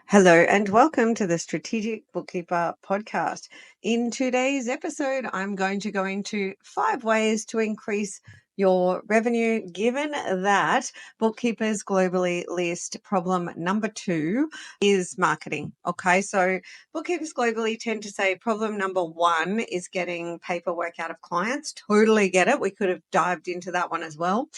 Hello and welcome to the Strategic Bookkeeper Podcast. In today's episode, I'm going to go into 5 ways to increase your revenue, given that bookkeepers globally list problem number 2 is marketing. Okay, so bookkeepers globally tend to say problem number 1 is getting paperwork out of clients. Totally get it. We could have dived into that one as well.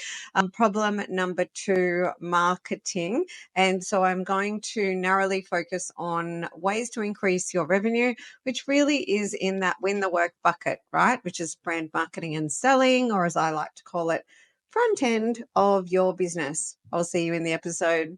Problem number 2, marketing. And so I'm going to narrowly focus on ways to increase your revenue, which really is in that win the work bucket, right? Which is brand marketing and selling, or as I like to call it, front end of your business. I'll see you in the episode.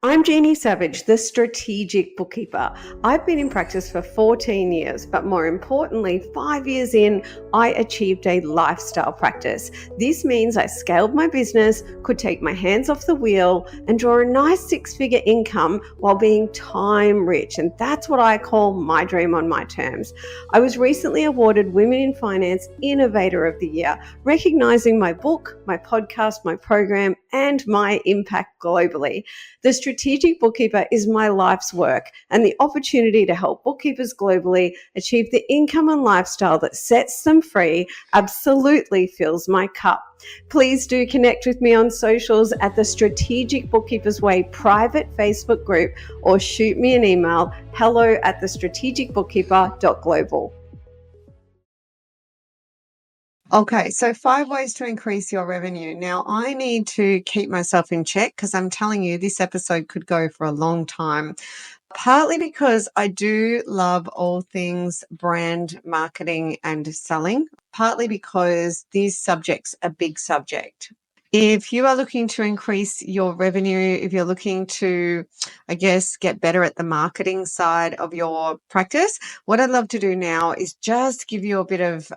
I'm Jeannie Savage, the Strategic Bookkeeper. I've been in practice for 14 years, but more importantly, 5 years in, I achieved a lifestyle practice. This means I scaled my business, could take my hands off the wheel, and draw a nice 6-figure income while being time rich. And that's what I call my dream on my terms. I was recently awarded Women in Finance Innovator of the Year, recognizing my book, my podcast, my program, and my impact globally. The Strategic Bookkeeper is my life's work, and the opportunity to help bookkeepers globally achieve the income and lifestyle that sets them free absolutely fills my cup. Please do connect with me on socials at the Strategic Bookkeepers Way private Facebook group, or shoot me an email, hello@thestrategicbookkeeper.global. Okay, so 5 ways to increase your revenue. Now, I need to keep myself in check because I'm telling you, this episode could go for a long time. Partly because I do love all things brand marketing and selling, partly because these subjects are big subject. If you are looking to increase your revenue, if you're looking to, get better at the marketing side of your practice, what I'd love to do now is just give you a bit of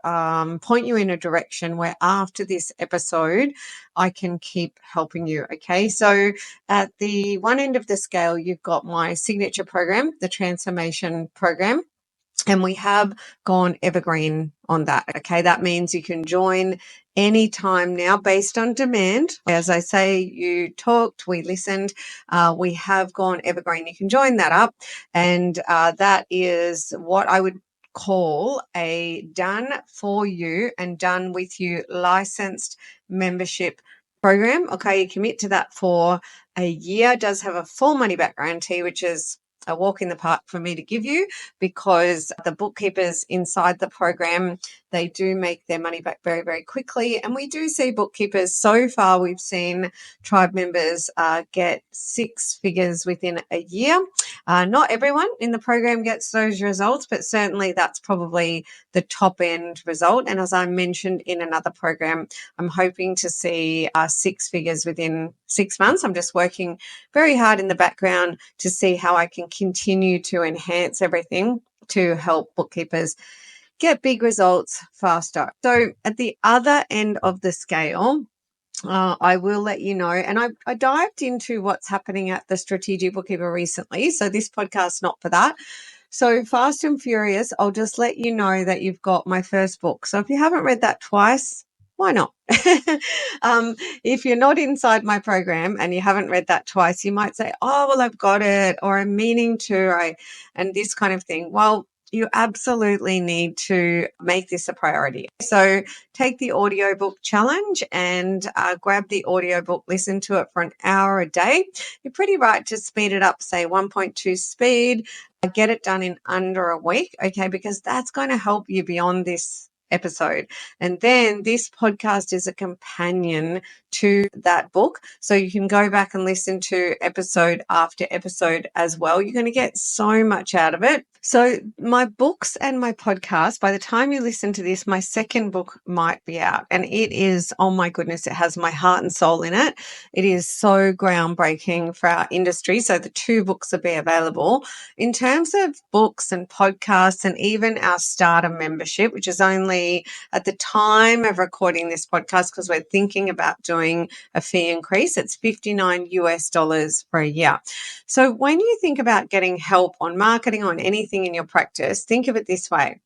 point you in a direction where after this episode, I can keep helping you. Okay. So at the one end of the scale, you've got my signature program, the transformation program. And we have gone evergreen on that. Okay. That means you can join anytime now based on demand. As I say, you talked, we listened, we have gone evergreen. You can join that up. And that is what I would call a done for you and done with you licensed membership program. Okay. You commit to that for a year. It does have a full money back guarantee, which is a walk in the park for me to give you, because the bookkeepers inside the program, they do make their money back very, very quickly. And we do see bookkeepers, so far we've seen tribe members get 6 figures within a year. Not everyone in the program gets those results, but certainly that's probably the top end result. And as I mentioned in another program, I'm hoping to see 6 figures within 6 months. I'm just working very hard in the background to see how I can continue to enhance everything to help bookkeepers get big results faster. So at the other end of the scale, I will let you know. And I dived into what's happening at the Strategic Bookkeeper recently. So this podcast's not for that. So Fast and Furious, I'll just let you know that you've got my first book. So if you haven't read that twice, why not? If you're not inside my program and you haven't read that twice, you might say, oh, well, I've got it, or I'm meaning to, and this kind of thing. Well, you absolutely need to make this a priority. So take the audiobook challenge and grab the audiobook, listen to it for an hour a day. You're pretty right to speed it up, say 1.2 speed, get it done in under a week, okay, because that's going to help you beyond this episode. And then this podcast is a companion to that book. So you can go back and listen to episode after episode as well. You're going to get so much out of it. So my books and my podcast, by the time you listen to this, my second book might be out. And it is, oh my goodness, it has my heart and soul in it. It is so groundbreaking for our industry. So the 2 books will be available. In terms of books and podcasts and even our starter membership, which is only at the time of recording this podcast, because we're thinking about doing a fee increase, it's $59 for a year. So when you think about getting help on marketing, on anything in your practice, think of it this way.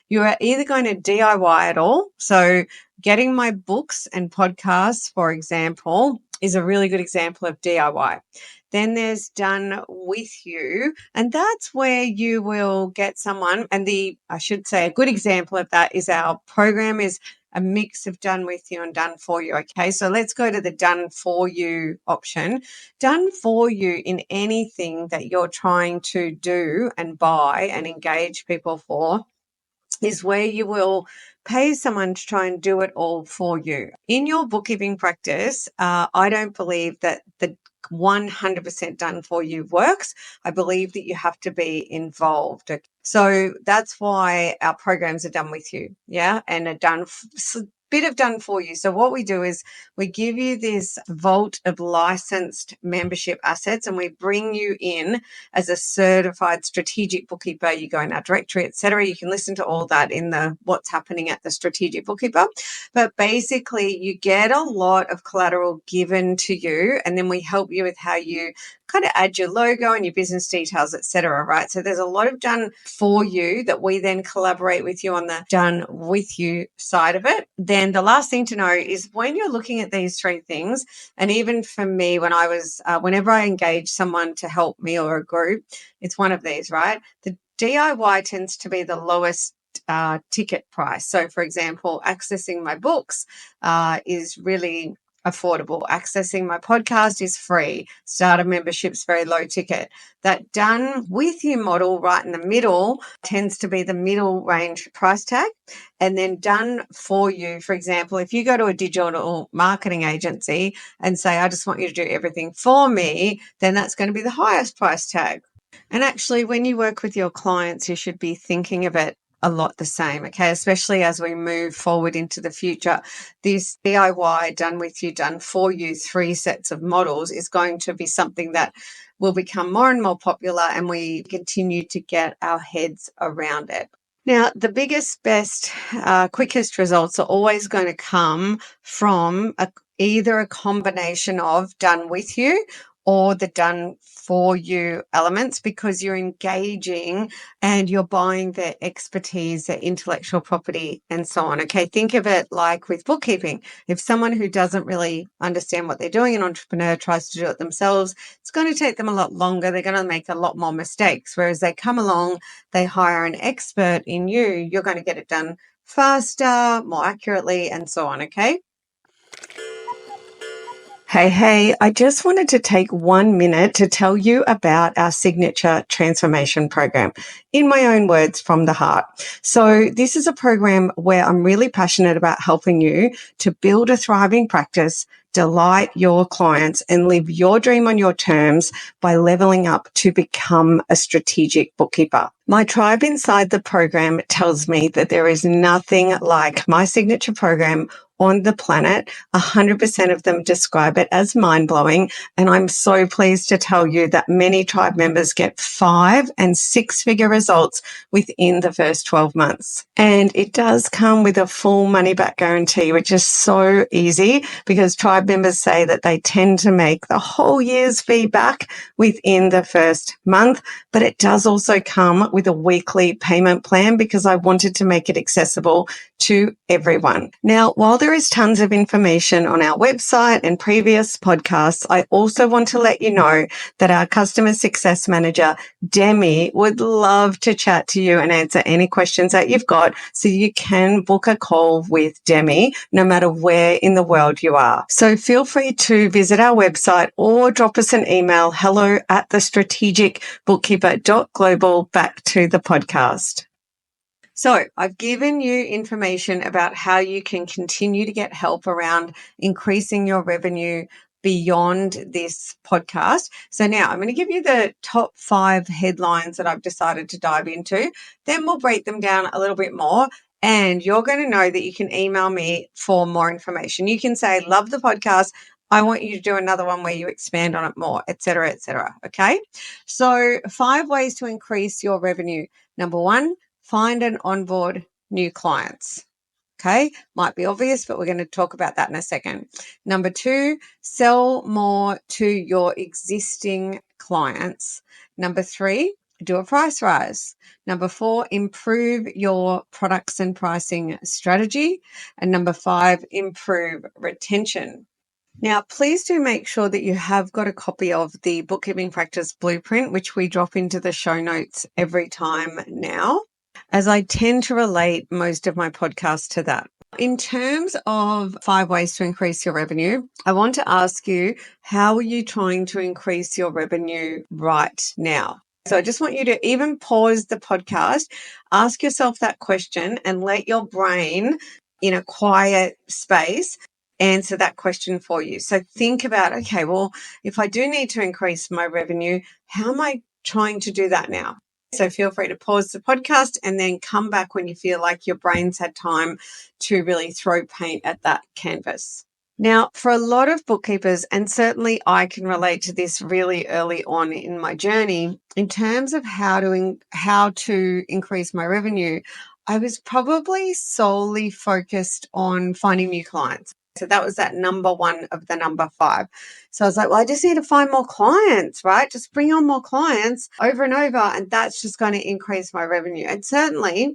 You are either going to DIY it all, so getting my books and podcasts, for example, is a really good example of DIY. Then there's done with you, and that's where you will get someone. And I should say, a good example of that is our program is a mix of done with you and done for you. Okay, so let's go to the done for you option. Done for you in anything that you're trying to do and buy and engage people for is where you will pay someone to try and do it all for you. In your bookkeeping practice, I don't believe that the 100% done for you works. I believe that you have to be involved. So that's why our programs are done with you. Yeah. And bit of done for you. So what we do is we give you this vault of licensed membership assets and we bring you in as a certified strategic bookkeeper. You go in our directory, etc. You can listen to all that in the what's happening at the strategic bookkeeper. But basically you get a lot of collateral given to you, and then we help you with how you kind of add your logo and your business details, etc. Right? So there's a lot of done for you that we then collaborate with you on the done with you side of it. Then the last thing to know is when you're looking at these three things, and even for me, when I was, whenever I engage someone to help me or a group, it's one of these, right? The DIY tends to be the lowest ticket price. So, for example, accessing my books is really affordable. Accessing my podcast is free. Starter membership's very low ticket. That done with you model right in the middle tends to be the middle range price tag. And then done for you, for example, if you go to a digital marketing agency and say, I just want you to do everything for me, then that's going to be the highest price tag. And actually, when you work with your clients, you should be thinking of it a lot the same, okay? Especially as we move forward into the future. This DIY, done with you, done for you, 3 sets of models is going to be something that will become more and more popular, and we continue to get our heads around it. Now, the biggest, best, quickest results are always going to come from either a combination of done with you or the done for you elements, because you're engaging and you're buying their expertise, their intellectual property, and so on. Okay, think of it like with bookkeeping. If someone who doesn't really understand what they're doing, an entrepreneur, tries to do it themselves, it's going to take them a lot longer. They're going to make a lot more mistakes. Whereas they come along, they hire an expert in you, you're going to get it done faster, more accurately, and so on. Okay. Hey, I just wanted to take 1 minute to tell you about our signature transformation program, in my own words, from the heart. So this is a program where I'm really passionate about helping you to build a thriving practice, delight your clients, and live your dream on your terms by leveling up to become a strategic bookkeeper. My tribe inside the program tells me that there is nothing like my signature program on the planet. 100% of them describe it as mind-blowing. And I'm so pleased to tell you that many tribe members get 5- and 6-figure results within the first 12 months. And it does come with a full money-back guarantee, which is so easy because tribe members say that they tend to make the whole year's fee back within the first month. But it does also come with a weekly payment plan because I wanted to make it accessible to everyone. Now, while there is tons of information on our website and previous podcasts, I also want to let you know that our customer success manager, Demi, would love to chat to you and answer any questions that you've got, so you can book a call with Demi no matter where in the world you are. So feel free to visit our website or drop us an email, hello@thestrategicbookkeeper.global. Back to the podcast. So I've given you information about how you can continue to get help around increasing your revenue beyond this podcast. So now I'm going to give you the top 5 headlines that I've decided to dive into. Then we'll break them down a little bit more. And you're going to know that you can email me for more information. You can say, love the podcast. I want you to do another one where you expand on it more, et cetera, et cetera. Okay. So 5 ways to increase your revenue. Number 1, find and onboard new clients. Okay, might be obvious, but we're going to talk about that in a second. Number 2, sell more to your existing clients. Number 3, do a price rise. Number 4, improve your products and pricing strategy. And number 5, improve retention. Now, please do make sure that you have got a copy of the Bookkeeping Practice Blueprint, which we drop into the show notes every time now, as I tend to relate most of my podcasts to that. In terms of 5 ways to increase your revenue, I want to ask you, how are you trying to increase your revenue right now? So I just want you to even pause the podcast, ask yourself that question, and let your brain, in a quiet space, answer that question for you. So think about, okay, well, if I do need to increase my revenue, how am I trying to do that now? So feel free to pause the podcast and then come back when you feel like your brain's had time to really throw paint at that canvas. Now, for a lot of bookkeepers, and certainly I can relate to this really early on in my journey, in terms of how to increase my revenue, I was probably solely focused on finding new clients. So that was that number one of the number 5. So I was like, well, I just need to find more clients, right? Just bring on more clients over and over, and that's just going to increase my revenue. And certainly,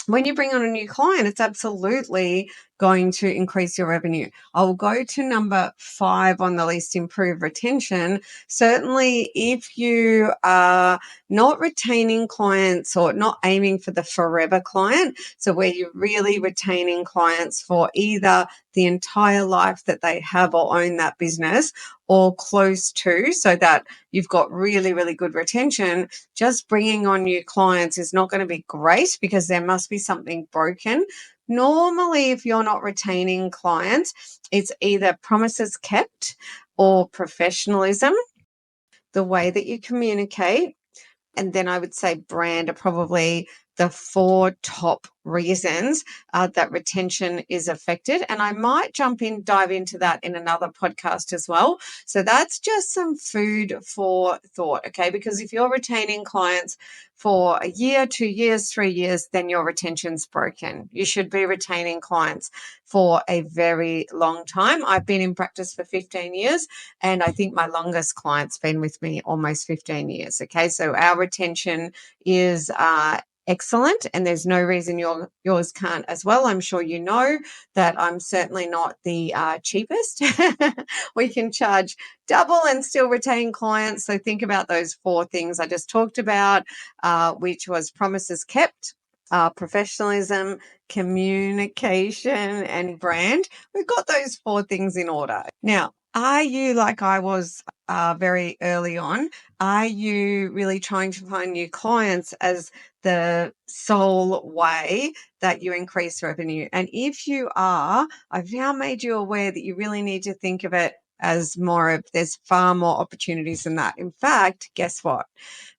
when you bring on a new client, it's absolutely going to increase your revenue. I'll go to number 5 on the list, improve retention. Certainly, if you are not retaining clients or not aiming for the forever client, so where you're really retaining clients for either the entire life that they have or own that business or close to, so that you've got really, really good retention, just bringing on new clients is not going to be great because there must be something broken. Normally, if you're not retaining clients, it's either promises kept or professionalism, the way that you communicate, and then I would say brand are probably the 4 top reasons that retention is affected. And I might dive into that in another podcast as well. So that's just some food for thought, okay? Because if you're retaining clients for a year, 2 years, 3 years, then your retention's broken. You should be retaining clients for a very long time. I've been in practice for 15 years, and I think my longest client's been with me almost 15 years, okay? So our retention is excellent, and there's no reason yours can't as well. I'm sure you know that I'm certainly not the cheapest. We can charge double and still retain clients. So think about those 4 things I just talked about, which was promises kept, professionalism, communication, and brand. We've got those 4 things in order. Now, are you, like I was very early on, are you really trying to find new clients as the sole way that you increase revenue? And if you are, I've now made you aware that you really need to think of it as there's far more opportunities than that. In fact, guess what?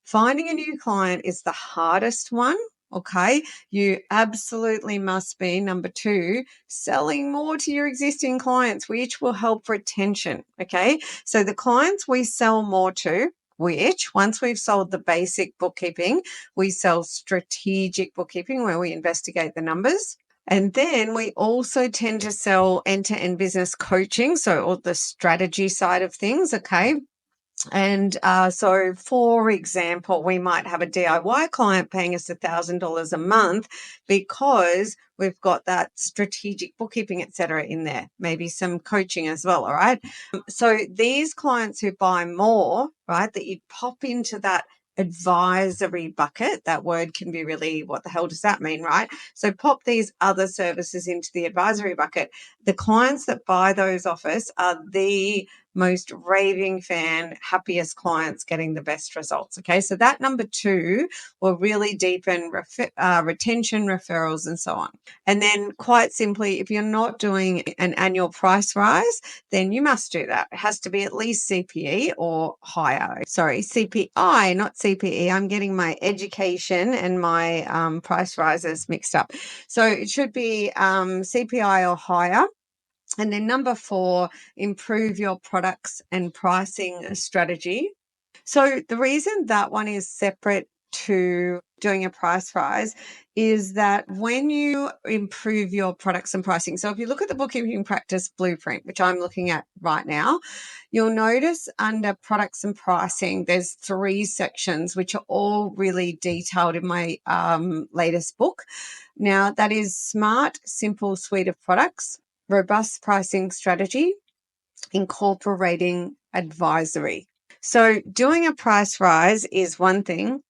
Finding a new client is the hardest one. Okay, you absolutely must be, number 2, selling more to your existing clients, which will help retention. Okay, so the clients we sell more to, which once we've sold the basic bookkeeping, we sell strategic bookkeeping where we investigate the numbers. And then we also tend to sell end-to-end business coaching, so all the strategy side of things. Okay. And so, for example, we might have a DIY client paying us $1,000 a month because we've got that strategic bookkeeping, et cetera, in there, maybe some coaching as well. All right. So these clients who buy more, right, that you pop into that advisory bucket, that word can be really, what the hell does that mean, right? So pop these other services into the advisory bucket. The clients that buy those off us are the most raving fan, happiest clients getting the best results. Okay, so that number 2 will really deepen retention, referrals, and so on. And then, quite simply, if you're not doing an annual price rise, then you must do that. It has to be at least CPE or higher. Sorry, CPI, not CPE. I'm getting my education and my price rises mixed up. So it should be CPI or higher. And then number 4, improve your products and pricing strategy. So the reason that one is separate to doing a price rise is that when you improve your products and pricing, so if you look at the Bookkeeping Practice Blueprint, which I'm looking at right now, you'll notice under products and pricing, there's 3 sections, which are all really detailed in my latest book. Now, that is smart, simple suite of products, robust pricing strategy, incorporating advisory. So doing a price rise is one thing,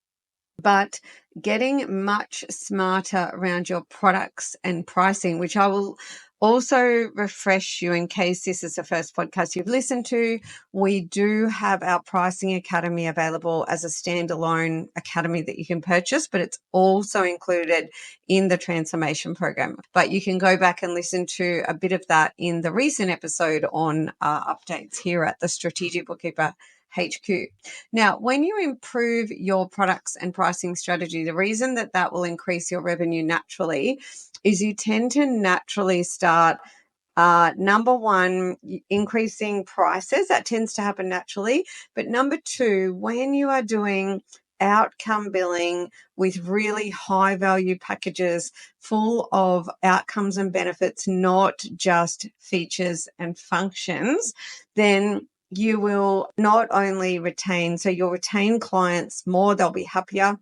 but getting much smarter around your products and pricing, which I will also refresh you in case this is the first podcast you've listened to. We do have our Pricing Academy available as a standalone academy that you can purchase, but it's also included in the transformation program. But you can go back and listen to a bit of that in the recent episode on updates here at the Strategic Bookkeeper HQ. Now, when you improve your products and pricing strategy, the reason that that will increase your revenue naturally is you tend to naturally start number one, increasing prices. That tends to happen naturally. But number two, when you are doing outcome billing with really high value packages full of outcomes and benefits, not just features and functions, then you will not only retain, so you'll retain clients more, they'll be happier.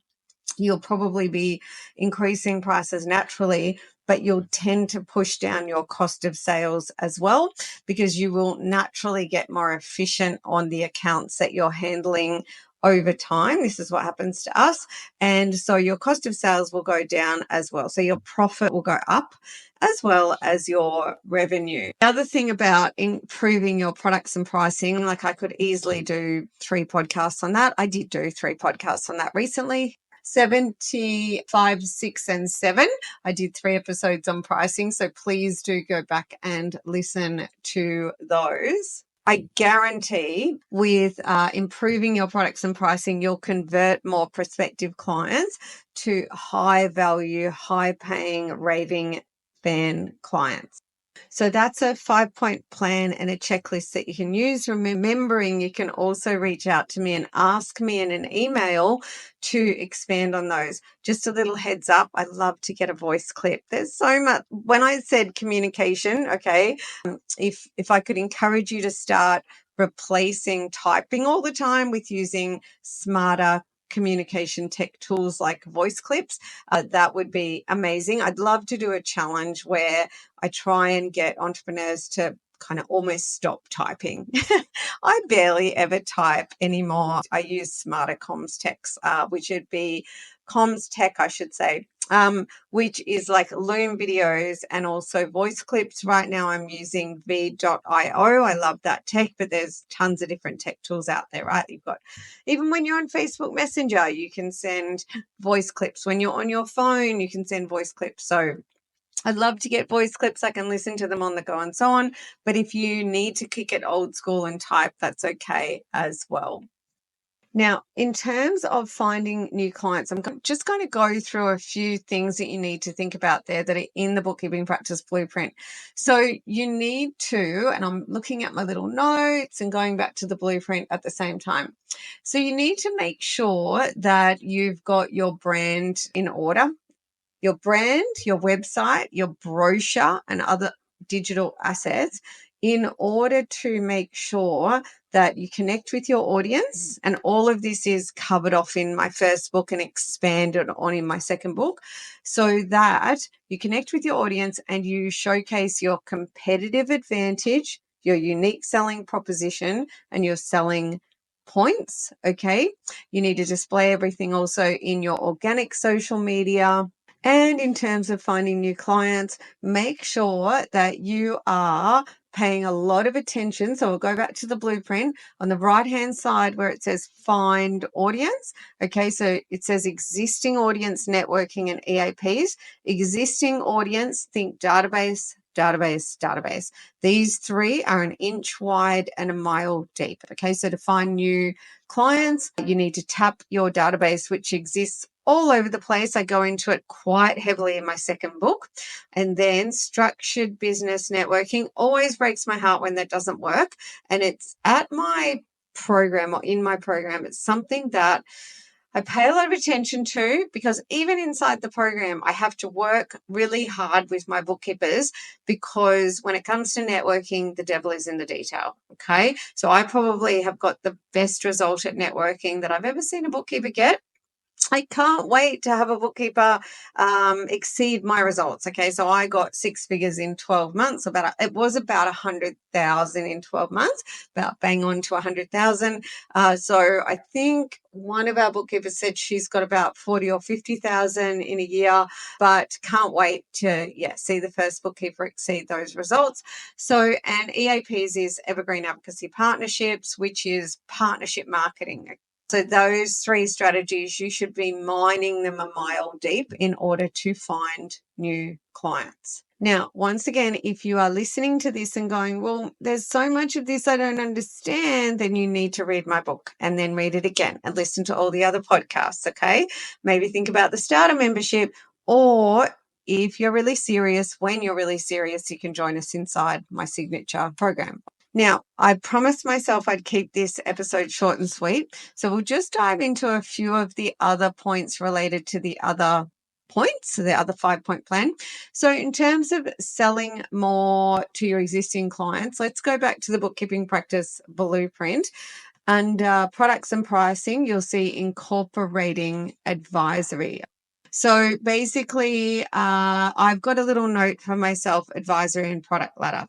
You'll probably be increasing prices naturally, but you'll tend to push down your cost of sales as well, because you will naturally get more efficient on the accounts that you're handling over time. This is what happens to us. And so your cost of sales will go down as well. So your profit will go up as well as your revenue. The other thing about improving your products and pricing, like I could easily do 3 podcasts on that. I did do 3 podcasts on that recently. 75, 6, and 7. I did 3 episodes on pricing, so please do go back and listen to those. I guarantee with improving your products and pricing, you'll convert more prospective clients to high value, high paying, raving fan clients. So that's a 5-point plan and a checklist that you can use. Remembering you can also reach out to me and ask me in an email to expand on those. Just a little heads up, I love to get a voice clip. There's so much. When I said communication, okay, if I could encourage you to start replacing typing all the time with using smarter communication tech tools like voice clips, that would be amazing. I'd love to do a challenge where I try and get entrepreneurs to kind of almost stop typing. I barely ever type anymore. I use smarter comms techs, which would be comms tech, I should say, which is like Loom videos and also voice clips. Right now I'm using v.io. I love that tech, but there's tons of different tech tools out there, right? You've got, even when you're on Facebook Messenger, you can send voice clips. When you're on your phone, you can send voice clips. So I'd love to get voice clips. I can listen to them on the go and so on. But if you need to kick it old school and type, that's okay as well. Now, in terms of finding new clients, I'm just going to go through a few things that you need to think about there that are in the bookkeeping practice blueprint. So you need to, and I'm looking at my little notes and going back to the blueprint at the same time. So you need to make sure that you've got your brand in order. Your brand, your website, your brochure, and other digital assets in order to make sure that you connect with your audience. And all of this is covered off in my first book and expanded on in my second book, so that you connect with your audience and you showcase your competitive advantage, your unique selling proposition, and your selling points. Okay. You need to display everything also in your organic social media. And in terms of finding new clients, make sure that you are paying a lot of attention. So we'll go back to the blueprint on the right-hand side where it says find audience. Okay, so it says existing audience, networking, and EAPs. Existing audience, think database, database, database. These 3 are an inch wide and a mile deep. Okay, so to find new clients, you need to tap your database, which exists all over the place. I go into it quite heavily in my second book. And then structured business networking always breaks my heart when that doesn't work. And it's at my program or in my program. It's something that I pay a lot of attention to, because even inside the program, I have to work really hard with my bookkeepers, because when it comes to networking, the devil is in the detail. Okay. So I probably have got the best result at networking that I've ever seen a bookkeeper get. I can't wait to have a bookkeeper exceed my results. Okay, so I got 6 figures in 12 months. It was about 100,000 in 12 months, about bang on to 100,000. So I think one of our bookkeepers said she's got about 40 or 50,000 in a year, but can't wait to see the first bookkeeper exceed those results. So, and EAPs is Evergreen Advocacy Partnerships, which is partnership marketing. So those 3 strategies, you should be mining them a mile deep in order to find new clients. Now, once again, if you are listening to this and going, well, there's so much of this I don't understand, then you need to read my book and then read it again and listen to all the other podcasts, okay? Maybe think about the starter membership, or if you're really serious, when you're really serious, you can join us inside my signature program. Now, I promised myself I'd keep this episode short and sweet, so we'll just dive into a few of the other points related to the other points, the other 5-point plan. So in terms of selling more to your existing clients, let's go back to the bookkeeping practice blueprint. Under products and pricing, you'll see incorporating advisory. So basically, I've got a little note for myself, advisory and product ladder.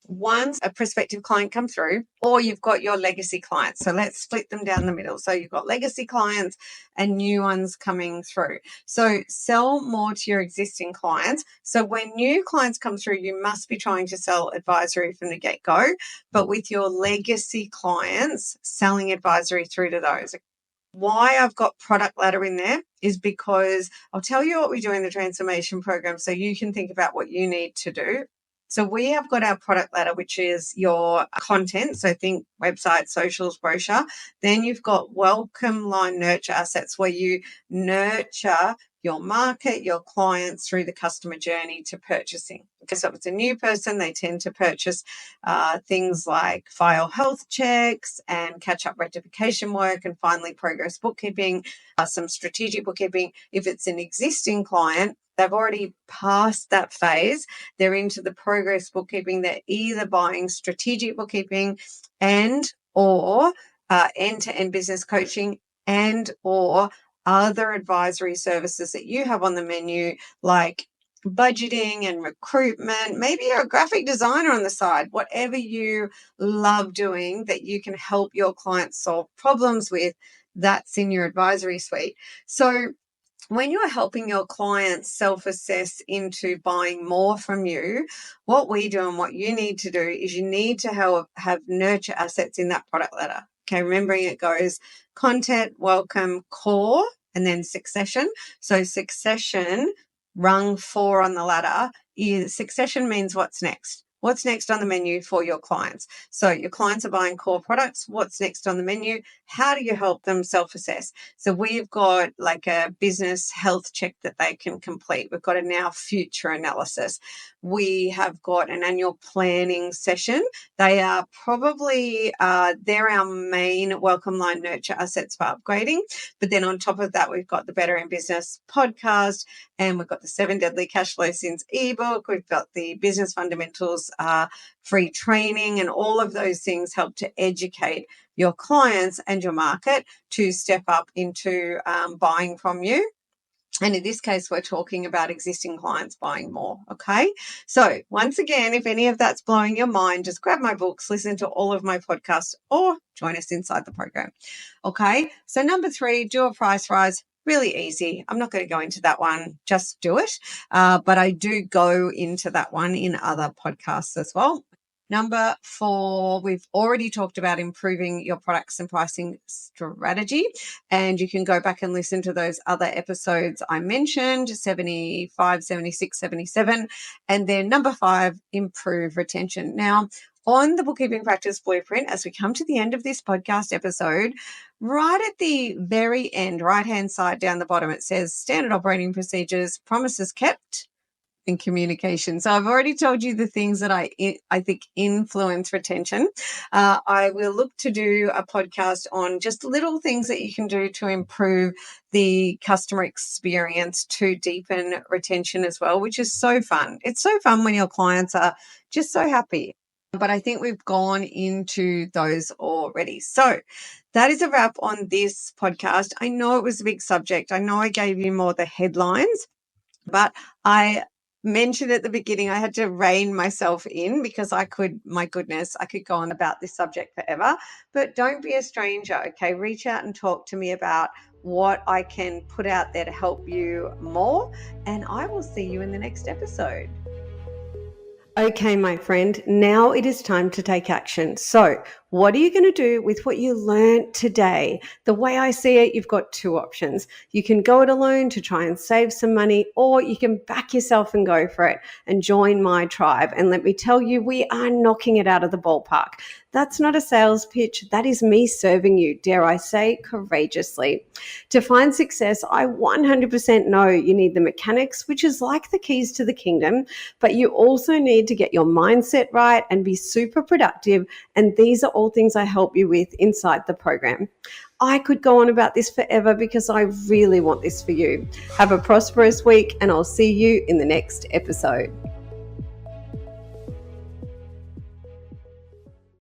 Once a prospective client comes through, or you've got your legacy clients. So let's split them down the middle. So you've got legacy clients and new ones coming through. So sell more to your existing clients. So when new clients come through, you must be trying to sell advisory from the get-go. But with your legacy clients, selling advisory through to those. Why I've got product ladder in there is because I'll tell you what we do in the transformation program so you can think about what you need to do. So we have got our product ladder, which is your content. So think website, socials, brochure. Then you've got welcome line nurture assets, where you nurture your market, your clients through the customer journey to purchasing. Because if it's a new person, they tend to purchase things like file health checks and catch-up rectification work, and finally progress bookkeeping, some strategic bookkeeping. If it's an existing client, they've already passed that phase. They're into the progress bookkeeping. They're either buying strategic bookkeeping and or end-to-end business coaching and or other advisory services that you have on the menu, like budgeting and recruitment. Maybe you're a graphic designer on the side, whatever you love doing that you can help your clients solve problems with, that's in your advisory suite. So when you're helping your clients self-assess into buying more from you, what we do and what you need to do is you need to have nurture assets in that product ladder. Okay, remembering it goes content, welcome, core, and then succession. So succession, rung 4 on the ladder, is succession means what's next. What's next on the menu for your clients? So your clients are buying core products. What's next on the menu? How do you help them self-assess? So we've got like a business health check that they can complete. We've got a now future analysis. We have got an annual planning session. They are probably, they're our main welcome line nurture assets for upgrading. But then on top of that, we've got the Better in Business podcast, and we've got the 7 Deadly Cash Flow Sins ebook. We've got the Business Fundamentals free training, and all of those things help to educate your clients and your market to step up into buying from you. And in this case, we're talking about existing clients buying more, okay? So once again, if any of that's blowing your mind, just grab my books, listen to all of my podcasts, or join us inside the program, okay? So number 3, do a price rise. Really easy. I'm not going to go into that one. Just do it. But I do go into that one in other podcasts as well. Number 4, we've already talked about improving your products and pricing strategy, and you can go back and listen to those other episodes I mentioned, 75, 76, 77. And then number 5, improve retention. Now, on the Bookkeeping Practice Blueprint, as we come to the end of this podcast episode, right at the very end, right-hand side down the bottom, it says standard operating procedures, promises kept, and communication. So I've already told you the things that I think influence retention. I will look to do a podcast on just little things that you can do to improve the customer experience to deepen retention as well, which is so fun. It's so fun when your clients are just so happy. But I think we've gone into those already. So that is a wrap on this podcast. I know it was a big subject. I know I gave you more the headlines, but I mentioned at the beginning I had to rein myself in because my goodness, I could go on about this subject forever. But don't be a stranger, okay? Reach out and talk to me about what I can put out there to help you more. And I will see you in the next episode. Okay, my friend, now it is time to take action. So, what are you going to do with what you learned today? The way I see it, you've got two options. You can go it alone to try and save some money, or you can back yourself and go for it and join my tribe. And let me tell you, we are knocking it out of the ballpark. That's not a sales pitch. That is me serving you, dare I say, courageously. To find success, I 100% know you need the mechanics, which is like the keys to the kingdom, but you also need to get your mindset right and be super productive. And these are all things I help you with inside the program. I could go on about this forever because I really want this for you. Have a prosperous week, and I'll see you in the next episode.